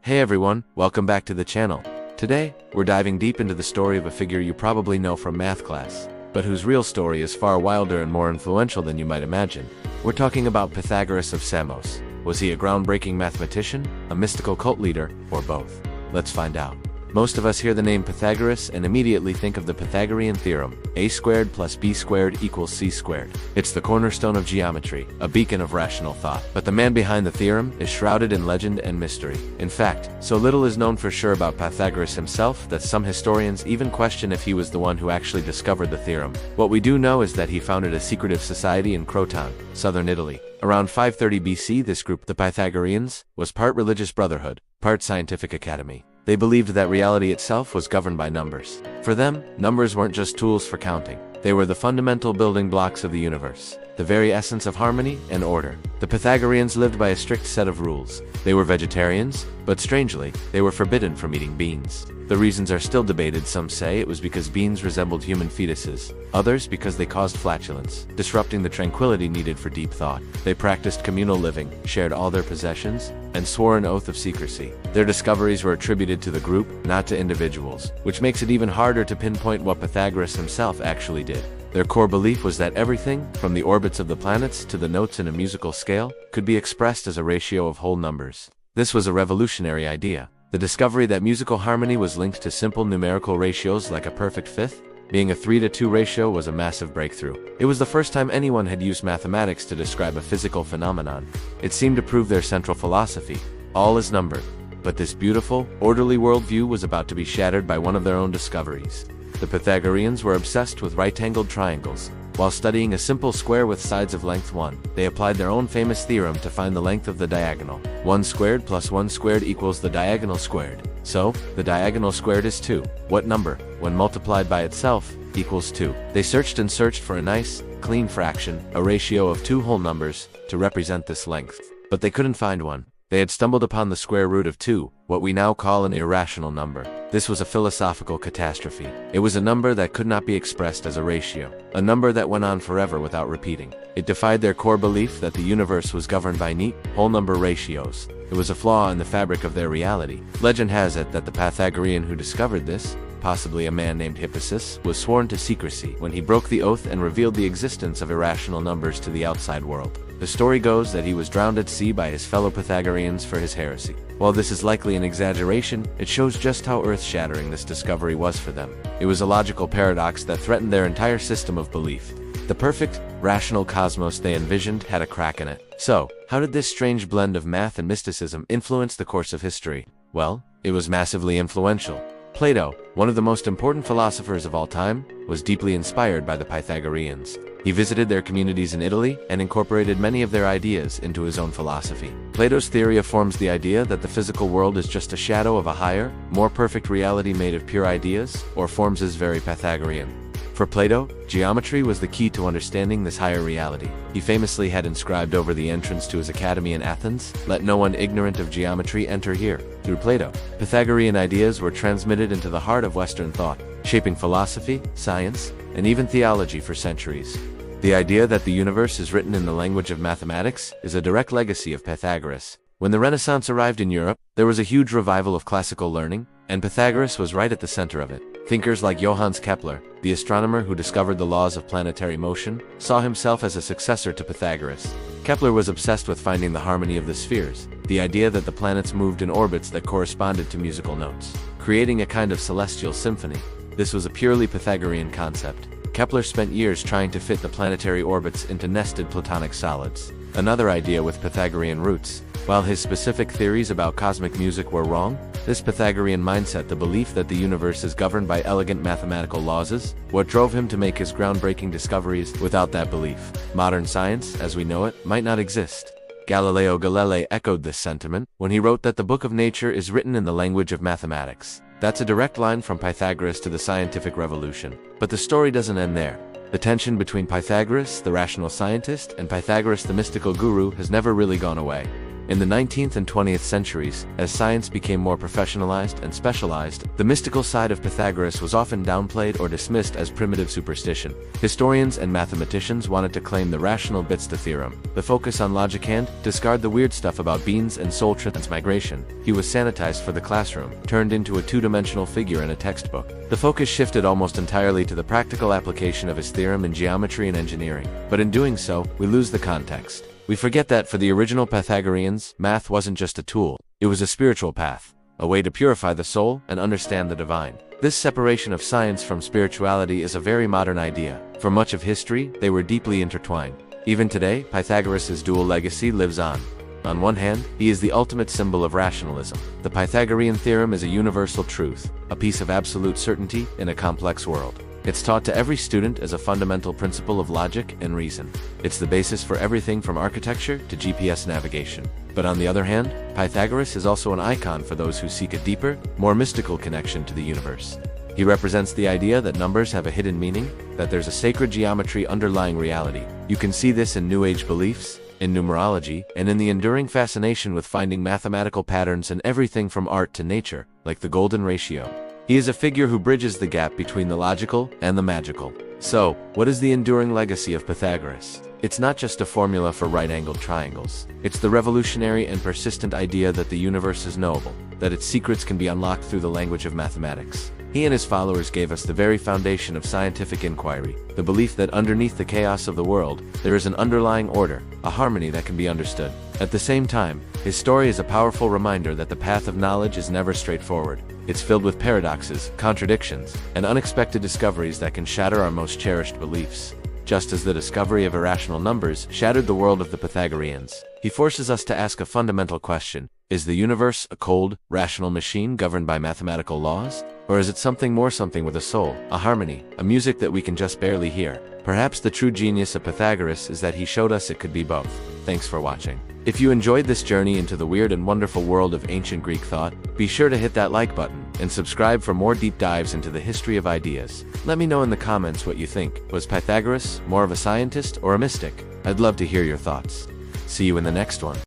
Hey everyone, welcome back to the channel. Today, we're diving deep into the story of a figure you probably know from math class, but whose real story is far wilder and more influential than you might imagine. We're talking about Pythagoras of Samos. Was he a groundbreaking mathematician, a mystical cult leader, or both? Let's find out. Most of us hear the name Pythagoras and immediately think of the Pythagorean theorem, a squared plus b squared equals c squared. It's the cornerstone of geometry, a beacon of rational thought. But the man behind the theorem is shrouded in legend and mystery. In fact, so little is known for sure about Pythagoras himself that some historians even question if he was the one who actually discovered the theorem. What we do know is that he founded a secretive society in Croton, southern Italy. Around 530 BC, this group, the Pythagoreans, was part religious brotherhood, part scientific academy. They believed that reality itself was governed by numbers. For them, numbers weren't just tools for counting. They were the fundamental building blocks of the universe, the very essence of harmony and order. The Pythagoreans lived by a strict set of rules. They were vegetarians, but strangely, they were forbidden from eating beans. The reasons are still debated. Some say it was because beans resembled human fetuses, others because they caused flatulence, disrupting the tranquility needed for deep thought. They practiced communal living, shared all their possessions, and swore an oath of secrecy. Their discoveries were attributed to the group, not to individuals, which makes it even harder to pinpoint what Pythagoras himself actually did. Their core belief was that everything, from the orbits of the planets to the notes in a musical scale, could be expressed as a ratio of whole numbers. This was a revolutionary idea. The discovery that musical harmony was linked to simple numerical ratios like a perfect fifth, being a 3-to-2 ratio, was a massive breakthrough. It was the first time anyone had used mathematics to describe a physical phenomenon. It seemed to prove their central philosophy: all is numbered. But this beautiful, orderly worldview was about to be shattered by one of their own discoveries. The Pythagoreans were obsessed with right-angled triangles. While studying a simple square with sides of length 1, they applied their own famous theorem to find the length of the diagonal. 1 squared plus 1 squared equals the diagonal squared. So, the diagonal squared is 2. What number, when multiplied by itself, equals 2? They searched and searched for a nice, clean fraction, a ratio of two whole numbers, to represent this length. But they couldn't find one. They had stumbled upon the square root of 2, what we now call an irrational number. This was a philosophical catastrophe. It was a number that could not be expressed as a ratio, a number that went on forever without repeating. It defied their core belief that the universe was governed by neat, whole number ratios. It was a flaw in the fabric of their reality. Legend has it that the Pythagorean who discovered this, possibly a man named Hippasus, was sworn to secrecy when he broke the oath and revealed the existence of irrational numbers to the outside world. The story goes that he was drowned at sea by his fellow Pythagoreans for his heresy. While this is likely an exaggeration, it shows just how earth-shattering this discovery was for them. It was a logical paradox that threatened their entire system of belief. The perfect, rational cosmos they envisioned had a crack in it. So, how did this strange blend of math and mysticism influence the course of history? Well, it was massively influential. Plato, one of the most important philosophers of all time, was deeply inspired by the Pythagoreans. He visited their communities in Italy and incorporated many of their ideas into his own philosophy. Plato's theory affirms the idea that the physical world is just a shadow of a higher, more perfect reality made of pure ideas, or forms is very Pythagorean. For Plato, geometry was the key to understanding this higher reality. He famously had inscribed over the entrance to his academy in Athens, "Let no one ignorant of geometry enter here." Through Plato, Pythagorean ideas were transmitted into the heart of Western thought, shaping philosophy, science, and even theology for centuries. The idea that the universe is written in the language of mathematics is a direct legacy of Pythagoras. When the Renaissance arrived in Europe, there was a huge revival of classical learning, and Pythagoras was right at the center of it. Thinkers like Johannes Kepler, the astronomer who discovered the laws of planetary motion, saw himself as a successor to Pythagoras. Kepler was obsessed with finding the harmony of the spheres, the idea that the planets moved in orbits that corresponded to musical notes, creating a kind of celestial symphony. This was a purely Pythagorean concept. Kepler spent years trying to fit the planetary orbits into nested Platonic solids, another idea with Pythagorean roots. While his specific theories about cosmic music were wrong, this Pythagorean mindset, the belief that the universe is governed by elegant mathematical laws, is what drove him to make his groundbreaking discoveries. Without that belief, modern science, as we know it, might not exist. Galileo Galilei echoed this sentiment when he wrote that the book of nature is written in the language of mathematics. That's a direct line from Pythagoras to the scientific revolution. But the story doesn't end there. The tension between Pythagoras, the rational scientist, and Pythagoras, the mystical guru, has never really gone away. In the 19th and 20th centuries, as science became more professionalized and specialized, the mystical side of Pythagoras was often downplayed or dismissed as primitive superstition. Historians and mathematicians wanted to claim the rational bits the theorem, the focus on logic and discard the weird stuff about beans and soul transmigration. He was sanitized for the classroom, turned into a two-dimensional figure in a textbook. The focus shifted almost entirely to the practical application of his theorem in geometry and engineering. But in doing so, we lose the context. We forget that for the original Pythagoreans, math wasn't just a tool, it was a spiritual path, a way to purify the soul and understand the divine. This separation of science from spirituality is a very modern idea. For much of history, they were deeply intertwined. Even today, Pythagoras' dual legacy lives on. On one hand, he is the ultimate symbol of rationalism. The Pythagorean theorem is a universal truth, a piece of absolute certainty in a complex world. It's taught to every student as a fundamental principle of logic and reason. It's the basis for everything from architecture to GPS navigation. But on the other hand, Pythagoras is also an icon for those who seek a deeper, more mystical connection to the universe. He represents the idea that numbers have a hidden meaning, that there's a sacred geometry underlying reality. You can see this in New Age beliefs, in numerology, and in the enduring fascination with finding mathematical patterns in everything from art to nature, like the golden ratio. He is a figure who bridges the gap between the logical and the magical. So, what is the enduring legacy of Pythagoras? It's not just a formula for right-angled triangles. It's the revolutionary and persistent idea that the universe is knowable, that its secrets can be unlocked through the language of mathematics. He and his followers gave us the very foundation of scientific inquiry, the belief that underneath the chaos of the world, there is an underlying order, a harmony that can be understood. At the same time, his story is a powerful reminder that the path of knowledge is never straightforward. It's filled with paradoxes, contradictions, and unexpected discoveries that can shatter our most cherished beliefs. Just as the discovery of irrational numbers shattered the world of the Pythagoreans, he forces us to ask a fundamental question. Is the universe a cold, rational machine governed by mathematical laws? Or is it something with a soul, a harmony, a music that we can just barely hear? Perhaps the true genius of Pythagoras is that he showed us it could be both. Thanks for watching. If you enjoyed this journey into the weird and wonderful world of ancient Greek thought, be sure to hit that like button and subscribe for more deep dives into the history of ideas. Let me know in the comments what you think. Was Pythagoras more of a scientist or a mystic? I'd love to hear your thoughts. See you in the next one.